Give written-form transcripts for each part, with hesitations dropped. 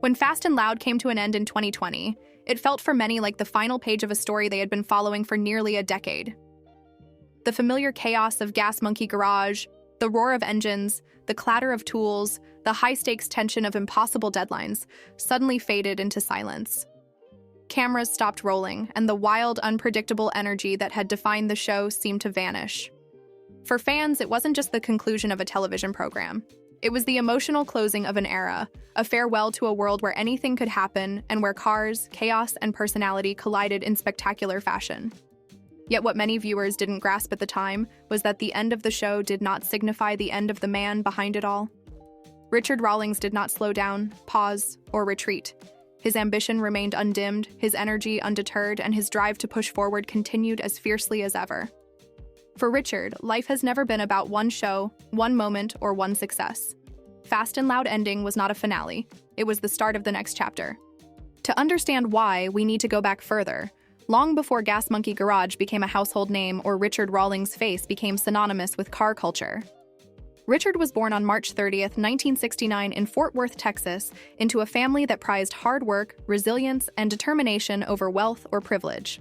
When Fast and Loud came to an end in 2020, it felt for many like the final page of a story they had been following for nearly a decade. The familiar chaos of Gas Monkey Garage, the roar of engines, the clatter of tools, the high-stakes tension of impossible deadlines suddenly faded into silence. Cameras stopped rolling, and the wild, unpredictable energy that had defined the show seemed to vanish. For fans, it wasn't just the conclusion of a television program. It was the emotional closing of an era, a farewell to a world where anything could happen and where cars, chaos, and personality collided in spectacular fashion. Yet what many viewers didn't grasp at the time was that the end of the show did not signify the end of the man behind it all. Richard Rawlings did not slow down, pause, or retreat. His ambition remained undimmed, his energy undeterred, and his drive to push forward continued as fiercely as ever. For Richard, life has never been about one show, one moment, or one success. Fast and Loud ending was not a finale. It was the start of the next chapter. To understand why, we need to go back further. Long before Gas Monkey Garage became a household name or Richard Rawlings' face became synonymous with car culture. Richard was born on March 30th, 1969 in Fort Worth, Texas, into a family that prized hard work, resilience, and determination over wealth or privilege.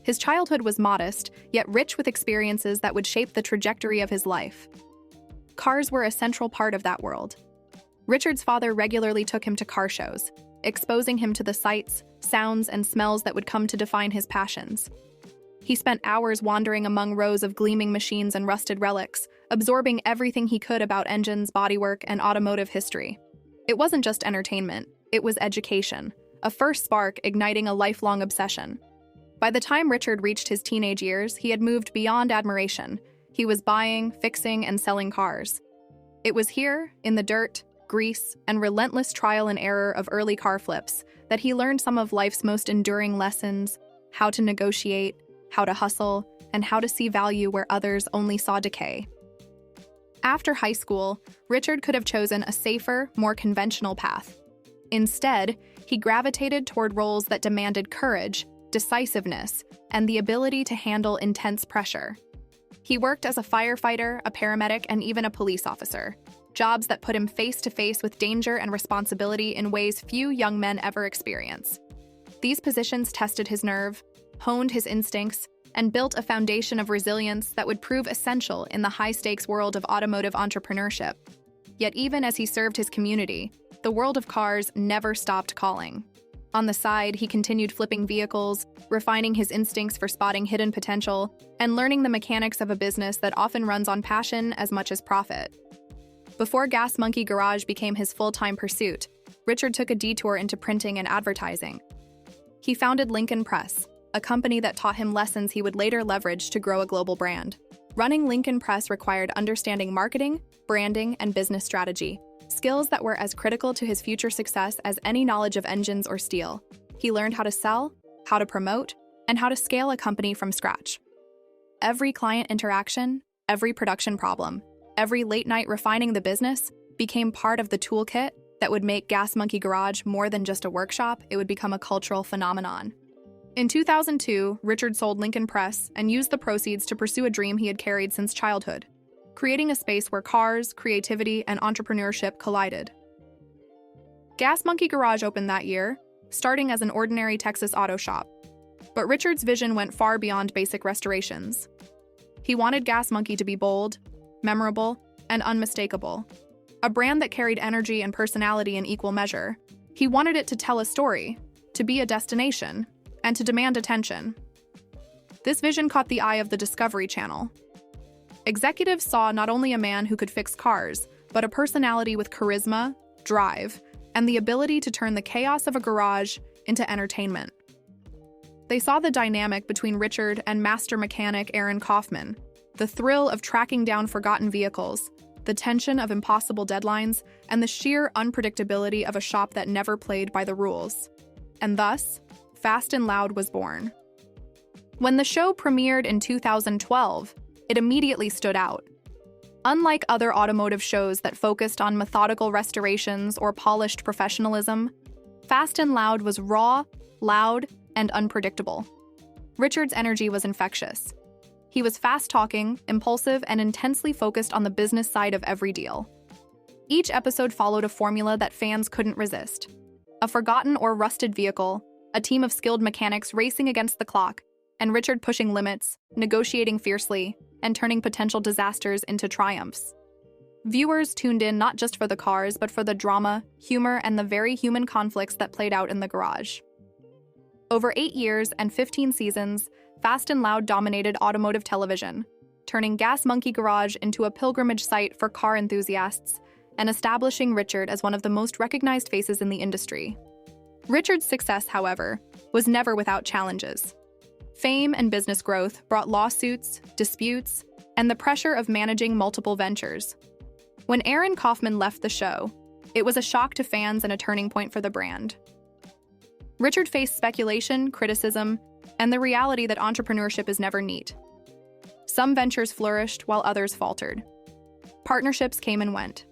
His childhood was modest, yet rich with experiences that would shape the trajectory of his life. Cars were a central part of that world. Richard's father regularly took him to car shows, exposing him to the sights, sounds, and smells that would come to define his passions. He spent hours wandering among rows of gleaming machines and rusted relics, absorbing everything he could about engines, bodywork, and automotive history. It wasn't just entertainment, it was education, a first spark igniting a lifelong obsession. By the time Richard reached his teenage years, he had moved beyond admiration. He was buying, fixing, and selling cars. It was here, in the dirt, grease, and relentless trial and error of early car flips, that he learned some of life's most enduring lessons: how to negotiate, how to hustle, and how to see value where others only saw decay. After high school, Richard could have chosen a safer, more conventional path. Instead, he gravitated toward roles that demanded courage, decisiveness, and the ability to handle intense pressure. He worked as a firefighter, a paramedic, and even a police officer, jobs that put him face to face with danger and responsibility in ways few young men ever experience. These positions tested his nerve, honed his instincts, and built a foundation of resilience that would prove essential in the high-stakes world of automotive entrepreneurship. Yet even as he served his community, the world of cars never stopped calling. On the side, he continued flipping vehicles, refining his instincts for spotting hidden potential, and learning the mechanics of a business that often runs on passion as much as profit. Before Gas Monkey Garage became his full-time pursuit, Richard took a detour into printing and advertising. He founded Lincoln Press, a company that taught him lessons he would later leverage to grow a global brand. Running Lincoln Press required understanding marketing, branding, and business strategy, skills that were as critical to his future success as any knowledge of engines or steel. He learned how to sell, how to promote, and how to scale a company from scratch. Every client interaction, every production problem, every late night refining the business became part of the toolkit that would make Gas Monkey Garage more than just a workshop. It would become a cultural phenomenon. In 2002, Richard sold Lincoln Press and used the proceeds to pursue a dream he had carried since childhood, creating a space where cars, creativity, and entrepreneurship collided. Gas Monkey Garage opened that year, starting as an ordinary Texas auto shop. But Richard's vision went far beyond basic restorations. He wanted Gas Monkey to be bold, memorable, and unmistakable. A brand that carried energy and personality in equal measure. He wanted it to tell a story, to be a destination, and to demand attention. This vision caught the eye of the Discovery Channel. Executives saw not only a man who could fix cars, but a personality with charisma, drive, and the ability to turn the chaos of a garage into entertainment. They saw the dynamic between Richard and master mechanic Aaron Kaufman, the thrill of tracking down forgotten vehicles, the tension of impossible deadlines, and the sheer unpredictability of a shop that never played by the rules. And thus, Fast and Loud was born. When the show premiered in 2012, it immediately stood out. Unlike other automotive shows that focused on methodical restorations or polished professionalism, Fast and Loud was raw, loud, and unpredictable. Richard's energy was infectious. He was fast-talking, impulsive, and intensely focused on the business side of every deal. Each episode followed a formula that fans couldn't resist. A forgotten or rusted vehicle, a team of skilled mechanics racing against the clock, and Richard pushing limits, negotiating fiercely, and turning potential disasters into triumphs. Viewers tuned in not just for the cars, but for the drama, humor, and the very human conflicts that played out in the garage. Over 8 years and 15 seasons, Fast and Loud dominated automotive television, turning Gas Monkey Garage into a pilgrimage site for car enthusiasts and establishing Richard as one of the most recognized faces in the industry. Richard's success, however, was never without challenges. Fame and business growth brought lawsuits, disputes, and the pressure of managing multiple ventures. When Aaron Kaufman left the show, it was a shock to fans and a turning point for the brand. Richard faced speculation, criticism, and the reality that entrepreneurship is never neat. Some ventures flourished while others faltered. Partnerships came and went.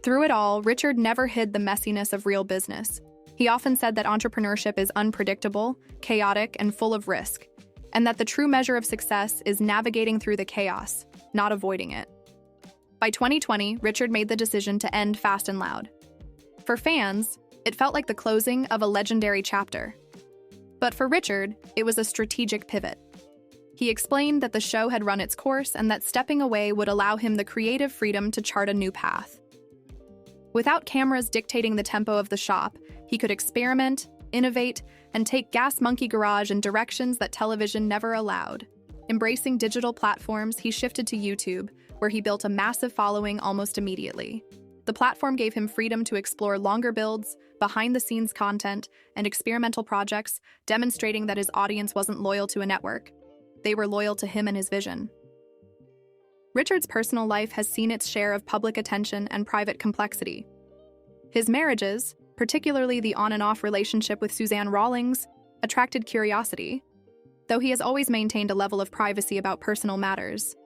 Through it all, Richard never hid the messiness of real business. He often said that entrepreneurship is unpredictable, chaotic, and full of risk, and that the true measure of success is navigating through the chaos, not avoiding it. By 2020, Richard made the decision to end Fast and Loud. For fans, it felt like the closing of a legendary chapter. But for Richard, it was a strategic pivot. He explained that the show had run its course and that stepping away would allow him the creative freedom to chart a new path. Without cameras dictating the tempo of the shop, he could experiment, innovate, and take Gas Monkey Garage in directions that television never allowed. Embracing digital platforms, he shifted to YouTube, where he built a massive following almost immediately. The platform gave him freedom to explore longer builds, behind-the-scenes content, and experimental projects, demonstrating that his audience wasn't loyal to a network. They were loyal to him and his vision. Richard's personal life has seen its share of public attention and private complexity. His marriages, particularly the on and off relationship with Suzanne Rawlings, attracted curiosity, though he has always maintained a level of privacy about personal matters.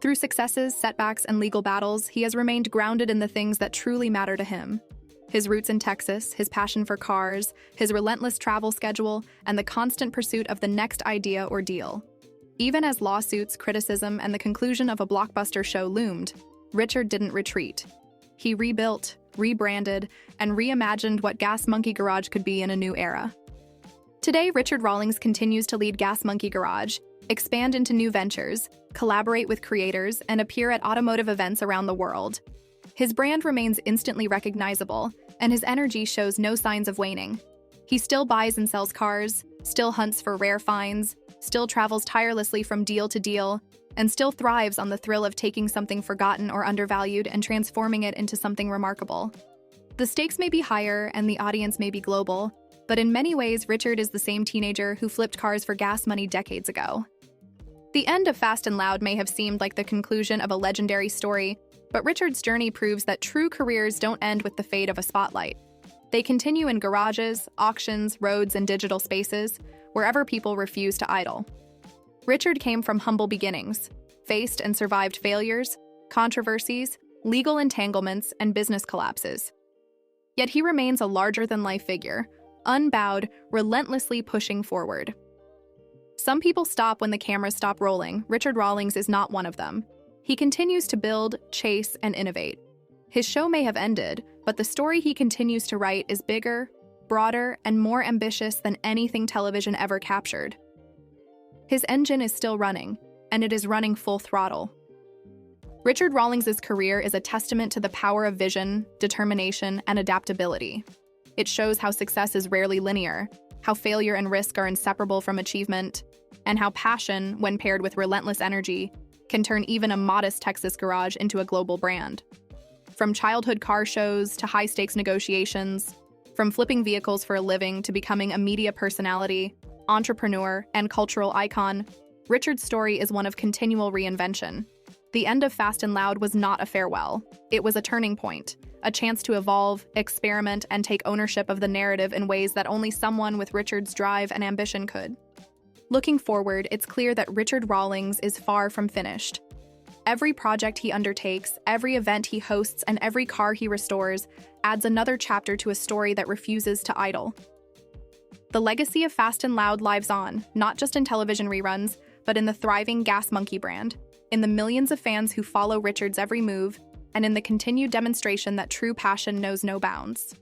Through successes, setbacks, and legal battles, he has remained grounded in the things that truly matter to him. His roots in Texas, his passion for cars, his relentless travel schedule, and the constant pursuit of the next idea or deal. Even as lawsuits, criticism, and the conclusion of a blockbuster show loomed, Richard didn't retreat. He rebuilt, rebranded, and reimagined what Gas Monkey Garage could be in a new era. Today, Richard Rawlings continues to lead Gas Monkey Garage, expand into new ventures, collaborate with creators, and appear at automotive events around the world. His brand remains instantly recognizable, and his energy shows no signs of waning. He still buys and sells cars, still hunts for rare finds, still travels tirelessly from deal to deal, and still thrives on the thrill of taking something forgotten or undervalued and transforming it into something remarkable. The stakes may be higher and the audience may be global, but in many ways, Richard is the same teenager who flipped cars for gas money decades ago. The end of Fast and Loud may have seemed like the conclusion of a legendary story, but Richard's journey proves that true careers don't end with the fade of a spotlight. They continue in garages, auctions, roads, and digital spaces, wherever people refuse to idle. Richard came from humble beginnings, faced and survived failures, controversies, legal entanglements, and business collapses. Yet he remains a larger-than-life figure, unbowed, relentlessly pushing forward. Some people stop when the cameras stop rolling. Richard Rawlings is not one of them. He continues to build, chase, and innovate. His show may have ended, but the story he continues to write is bigger, broader, and more ambitious than anything television ever captured. His engine is still running, and it is running full throttle. Richard Rawlings' career is a testament to the power of vision, determination, and adaptability. It shows how success is rarely linear, how failure and risk are inseparable from achievement, and how passion, when paired with relentless energy, can turn even a modest Texas garage into a global brand. From childhood car shows to high-stakes negotiations, from flipping vehicles for a living to becoming a media personality, entrepreneur, and cultural icon, Richard's story is one of continual reinvention. The end of Fast and Loud was not a farewell. It was a turning point, a chance to evolve, experiment, and take ownership of the narrative in ways that only someone with Richard's drive and ambition could. Looking forward, it's clear that Richard Rawlings is far from finished. Every project he undertakes, every event he hosts, and every car he restores adds another chapter to a story that refuses to idle. The legacy of Fast and Loud lives on, not just in television reruns, but in the thriving Gas Monkey brand, in the millions of fans who follow Richard's every move, and in the continued demonstration that true passion knows no bounds.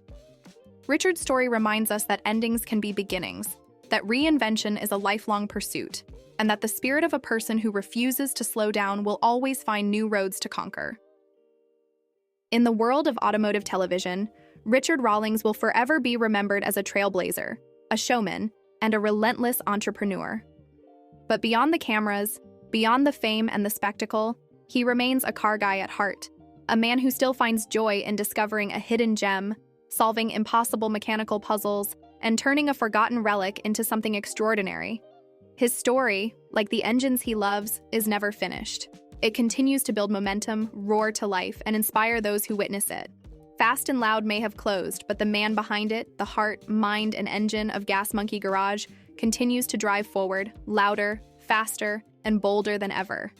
Richard's story reminds us that endings can be beginnings, that reinvention is a lifelong pursuit, and that the spirit of a person who refuses to slow down will always find new roads to conquer. In the world of automotive television, Richard Rawlings will forever be remembered as a trailblazer, a showman, and a relentless entrepreneur. But beyond the cameras, beyond the fame and the spectacle, he remains a car guy at heart, a man who still finds joy in discovering a hidden gem, solving impossible mechanical puzzles, and turning a forgotten relic into something extraordinary. His story, like the engines he loves, is never finished. It continues to build momentum, roar to life, and inspire those who witness it. Fast and Loud may have closed, but the man behind it, the heart, mind, and engine of Gas Monkey Garage, continues to drive forward, louder, faster, and bolder than ever.